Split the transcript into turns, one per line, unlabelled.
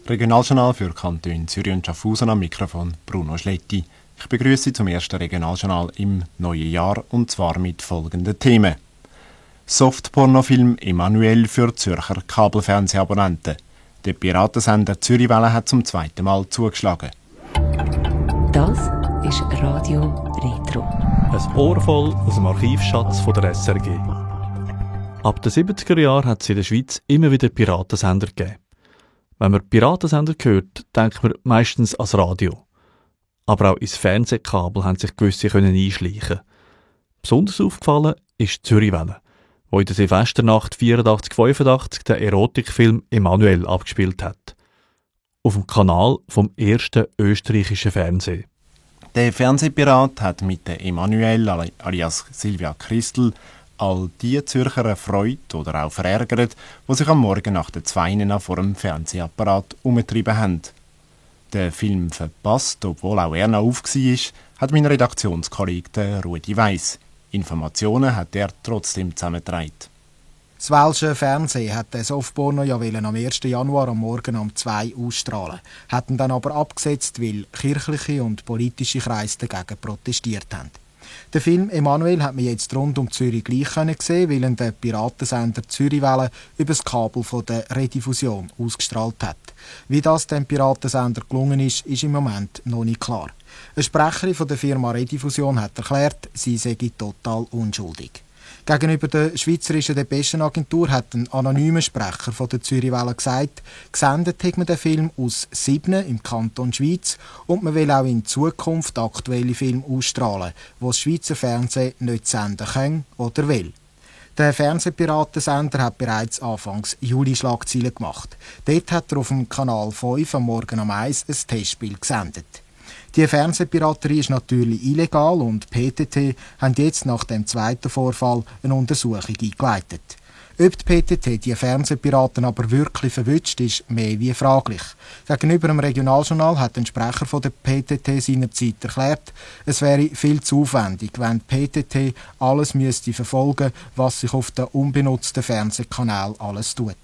Regionaljournal für Kantone Zürich und Schaffhausen, am Mikrofon Bruno Schletti. Ich begrüße Sie zum ersten Regionaljournal im neuen Jahr und zwar mit folgenden Themen. Softpornofilm Emanuel für Zürcher Kabelfernsehabonnenten. Der Piratensender Zürichwelle hat zum zweiten Mal zugeschlagen.
Das ist Radio Retro.
Ein Ohr voll aus dem Archivschatz von der SRG. Ab den 70er Jahren hat es in der Schweiz immer wieder Piratensender gegeben. Wenn man Piratensender hört, denkt man meistens ans Radio. Aber auch ins Fernsehkabel haben sich gewisse einschleichen. Besonders aufgefallen ist Zürichwelle, wo in der Silvesternacht 84/85 den Erotikfilm Emanuel abgespielt hat. Auf dem Kanal vom ersten österreichischen Fernsehen.
Der Fernsehpirat hat mit der Emanuel alias Silvia Christel all die Zürcher erfreut oder auch verärgert, die sich am Morgen nach der 2 vor dem Fernsehapparat umgetrieben haben. Den Film verpasst, obwohl auch er noch auf war, hat mein Redaktionskollege Rudi Weiss. Informationen hat er trotzdem zusammengetragen.
Das welsche Fernsehen hat den Softporno ja am 1. Januar am Morgen um 2 ausstrahlen, hatten dann aber abgesetzt, weil kirchliche und politische Kreise dagegen protestiert haben. Den Film Emanuel hat man jetzt rund um Zürich gleich sehen, weil ihn der Piratensender Zürichwelle über das Kabel von der Rediffusion ausgestrahlt hat. Wie das dem Piratensender gelungen ist, ist im Moment noch nicht klar. Eine Sprecherin von der Firma Rediffusion hat erklärt, sie sei total unschuldig. Gegenüber der Schweizerischen Depeschenagentur hat ein anonymer Sprecher von der Zürichwelle gesagt, gesendet hat man den Film aus Sibnen im Kanton Schweiz und man will auch in Zukunft aktuelle Filme ausstrahlen, die das Schweizer Fernsehen nicht senden kann oder will. Der Fernsehpiratensender hat bereits Anfangs Juli Schlagzeilen gemacht. Dort hat er auf dem Kanal 5 am Morgen um 1 ein Testspiel gesendet. Die Fernsehpiraterie ist natürlich illegal und PTT haben jetzt nach dem zweiten Vorfall eine Untersuchung eingeleitet. Ob die PTT die Fernsehpiraten aber wirklich verwünscht, ist mehr wie fraglich. Gegenüber dem Regionaljournal hat ein Sprecher von der PTT seinerzeit erklärt, es wäre viel zu aufwendig, wenn die PTT alles müsste verfolgen, was sich auf den unbenutzten Fernsehkanal alles tut.